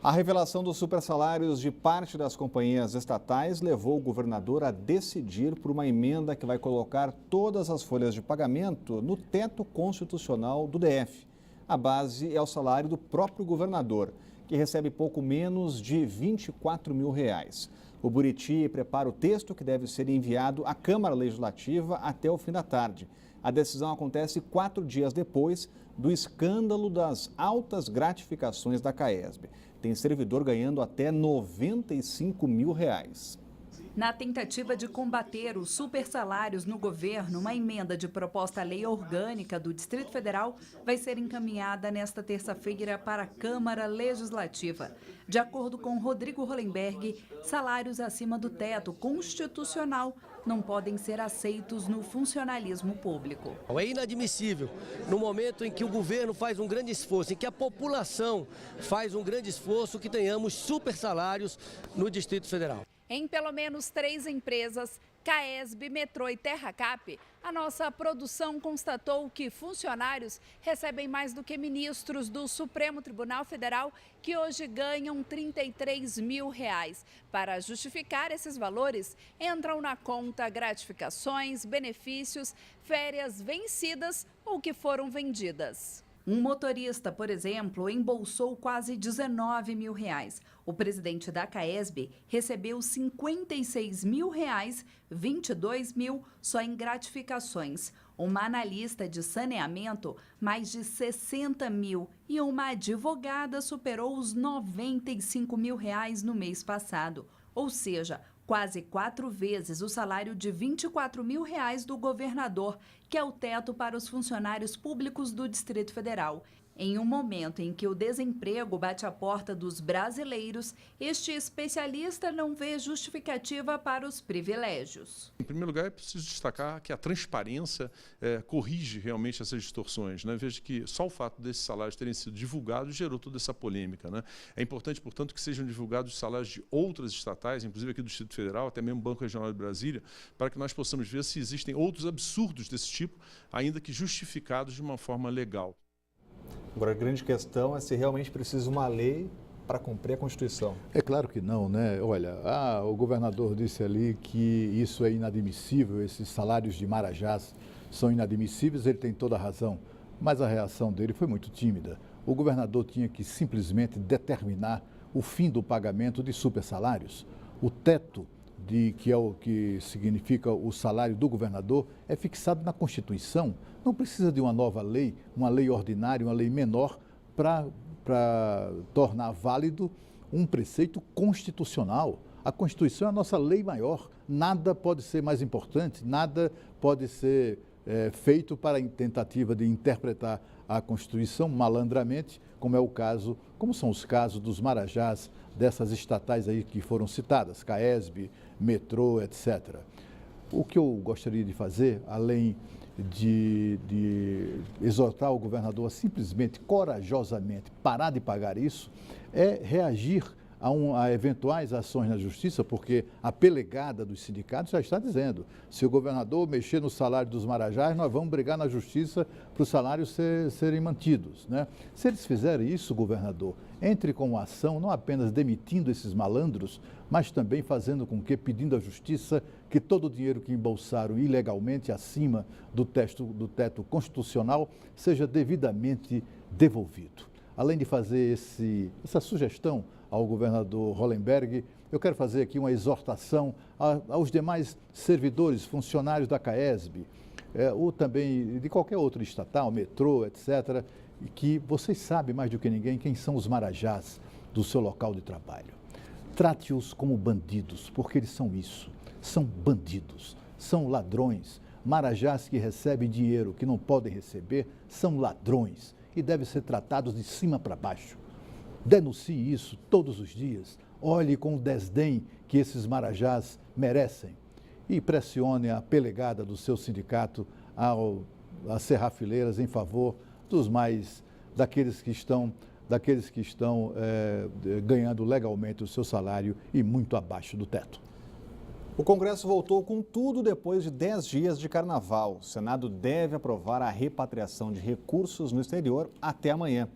A revelação dos supersalários de parte das companhias estatais levou o governador a decidir por uma emenda que vai colocar todas as folhas de pagamento no teto constitucional do DF. A base é o salário do próprio governador, que recebe pouco menos de R$ 24 mil. O Buriti prepara o texto que deve ser enviado à Câmara Legislativa até o fim da tarde. A decisão acontece 4 dias depois do escândalo das altas gratificações da CAESB. Tem servidor ganhando até R$ 95 mil. Na tentativa de combater os supersalários no governo, uma emenda de proposta à lei orgânica do Distrito Federal vai ser encaminhada nesta terça-feira para a Câmara Legislativa. De acordo com Rodrigo Hollenberg, salários acima do teto constitucional não podem ser aceitos no funcionalismo público. É inadmissível, no momento em que o governo faz um grande esforço, em que a população faz um grande esforço, que tenhamos supersalários no Distrito Federal. Em pelo menos 3 empresas, CAESB, Metrô e Terracap, a nossa produção constatou que funcionários recebem mais do que ministros do Supremo Tribunal Federal, que hoje ganham R$ 33 mil. Para justificar esses valores, entram na conta gratificações, benefícios, férias vencidas ou que foram vendidas. Um motorista, por exemplo, embolsou quase R$ 19 mil. O presidente da CAESB recebeu R$ 56 mil, 22 mil só em gratificações. Uma analista de saneamento, mais de 60 mil. E uma advogada superou os R$ 95 mil no mês passado. Ou seja, quase 4 vezes o salário de R$ 24 mil do governador, que é o teto para os funcionários públicos do Distrito Federal. Em um momento em que o desemprego bate a porta dos brasileiros, este especialista não vê justificativa para os privilégios. Em primeiro lugar, é preciso destacar que a transparência corrige realmente essas distorções, né? Veja que só o fato desses salários terem sido divulgados gerou toda essa polêmica, né? É importante, portanto, que sejam divulgados os salários de outras estatais, inclusive aqui do Distrito Federal, até mesmo o Banco Regional de Brasília, para que nós possamos ver se existem outros absurdos desse tipo, ainda que justificados de uma forma legal. Agora, a grande questão é se realmente precisa uma lei para cumprir a Constituição. É claro que não, né? Olha, o governador disse ali que isso é inadmissível, esses salários de marajás são inadmissíveis, ele tem toda a razão, mas a reação dele foi muito tímida. O governador tinha que simplesmente determinar o fim do pagamento de supersalários. O teto, que é o que significa o salário do governador, é fixado na Constituição. Não precisa de uma nova lei, uma lei ordinária, uma lei menor, para tornar válido um preceito constitucional. A Constituição é a nossa lei maior. Nada pode ser mais importante, nada pode ser feito para tentativa de interpretar a Constituição malandramente, como são os casos dos marajás dessas estatais aí que foram citadas, CAESB, Metrô, etc. O que eu gostaria de fazer, além de exortar o governador a simplesmente, corajosamente, parar de pagar isso, é reagir a eventuais ações na justiça, porque a pelegada dos sindicatos já está dizendo, se o governador mexer no salário dos marajás, nós vamos brigar na justiça para os salários serem mantidos, né? Se eles fizerem isso, governador, entre com uma ação, não apenas demitindo esses malandros, mas também pedindo à justiça que todo o dinheiro que embolsaram ilegalmente acima do teto constitucional seja devidamente devolvido. Além de fazer essa sugestão ao governador Hollenberg, eu quero fazer aqui uma exortação aos demais servidores, funcionários da CAESB, ou também de qualquer outro estatal, metrô, etc., que vocês sabem mais do que ninguém quem são os marajás do seu local de trabalho. Trate-os como bandidos, porque eles são isso, são bandidos, são ladrões. Marajás que recebem dinheiro que não podem receber são ladrões e devem ser tratados de cima para baixo. Denuncie isso todos os dias, olhe com o desdém que esses marajás merecem e pressione a pelegada do seu sindicato a cerrar fileiras em favor daqueles que estão ganhando legalmente o seu salário e muito abaixo do teto. O Congresso voltou com tudo depois de 10 dias de carnaval. O Senado deve aprovar a repatriação de recursos no exterior até amanhã.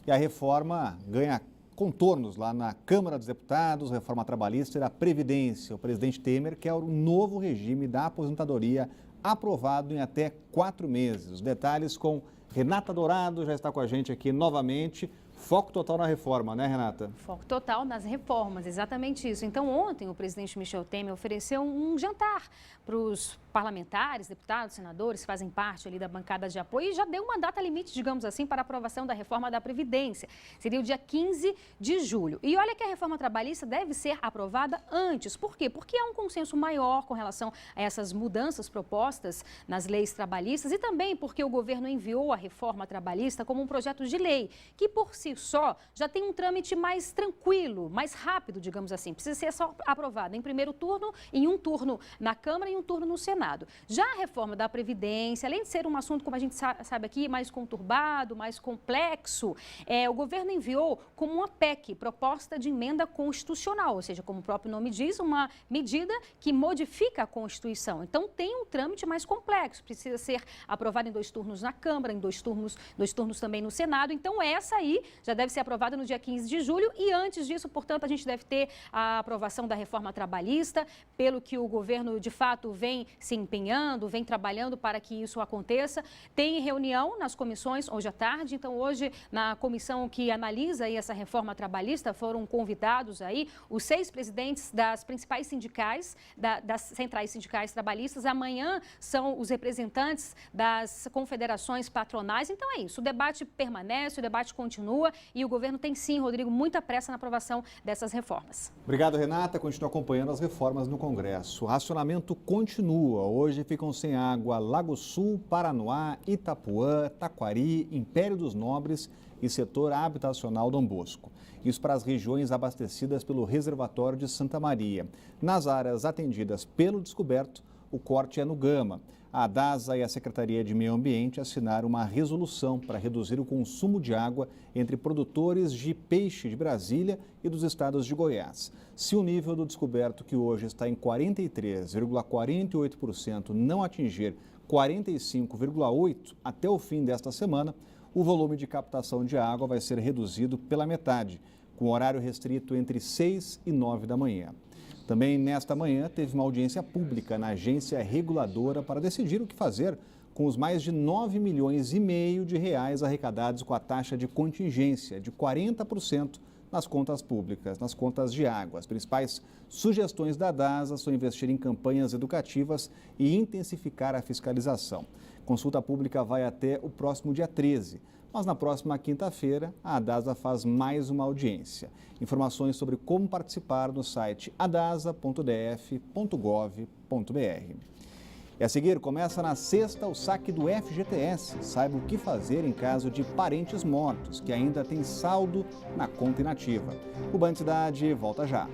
E a reforma ganha contornos lá na Câmara dos Deputados, reforma trabalhista e da Previdência. O presidente Temer quer o novo regime da aposentadoria aprovado em até 4 meses. Os detalhes com Renata Dourado, já está com a gente aqui novamente. Foco total na reforma, né, Renata? Foco total nas reformas, exatamente isso. Então, ontem o presidente Michel Temer ofereceu um jantar para os parlamentares, deputados, senadores que fazem parte ali da bancada de apoio e já deu uma data limite, digamos assim, para a aprovação da reforma da Previdência. Seria o dia 15 de julho. E olha que a reforma trabalhista deve ser aprovada antes. Por quê? Porque há um consenso maior com relação a essas mudanças propostas nas leis trabalhistas e também porque o governo enviou a reforma trabalhista como um projeto de lei que, por si só, já tem um trâmite mais tranquilo, mais rápido, digamos assim. Precisa ser só aprovada em primeiro turno, em um turno na Câmara e um turno no Senado. Já a reforma da Previdência, além de ser um assunto, como a gente sabe aqui, mais conturbado, mais complexo, o governo enviou como uma PEC, proposta de emenda constitucional, ou seja, como o próprio nome diz, uma medida que modifica a Constituição. Então, tem um trâmite mais complexo, precisa ser aprovada em 2 turnos na Câmara, em 2 turnos também no Senado. Então, essa aí já deve ser aprovada no dia 15 de julho e antes disso, portanto, a gente deve ter a aprovação da reforma trabalhista, pelo que o governo, de fato, vem se empenhando, vem trabalhando para que isso aconteça. Tem reunião nas comissões hoje à tarde, então hoje na comissão que analisa aí essa reforma trabalhista foram convidados aí os 6 presidentes das principais sindicais, das centrais sindicais trabalhistas. Amanhã são os representantes das confederações patronais. Então é isso, o debate permanece, o debate continua e o governo tem sim, Rodrigo, muita pressa na aprovação dessas reformas. Obrigado, Renata. Continua acompanhando as reformas no Congresso. O racionamento continua. Hoje ficam sem água Lago Sul, Paranoá, Itapuã, Taquari, Império dos Nobres e setor habitacional Dom Bosco. Isso para as regiões abastecidas pelo reservatório de Santa Maria. Nas áreas atendidas pelo Descoberto, o corte é no Gama. A DASA e a Secretaria de Meio Ambiente assinaram uma resolução para reduzir o consumo de água entre produtores de peixe de Brasília e dos estados de Goiás. Se o nível do Descoberto, que hoje está em 43,48%, não atingir 45,8% até o fim desta semana, o volume de captação de água vai ser reduzido pela metade, com horário restrito entre 6 e 9 da manhã. Também nesta manhã teve uma audiência pública na agência reguladora para decidir o que fazer com os mais de 9,5 milhões de reais arrecadados com a taxa de contingência de 40% nas contas públicas, nas contas de água. As principais sugestões da DASA são investir em campanhas educativas e intensificar a fiscalização. Consulta pública vai até o próximo dia 13. Mas na próxima quinta-feira, a DASA faz mais uma audiência. Informações sobre como participar no site adasa.df.gov.br. E a seguir, começa na sexta o saque do FGTS. Saiba o que fazer em caso de parentes mortos, que ainda tem saldo na conta inativa. O Band Cidade volta já.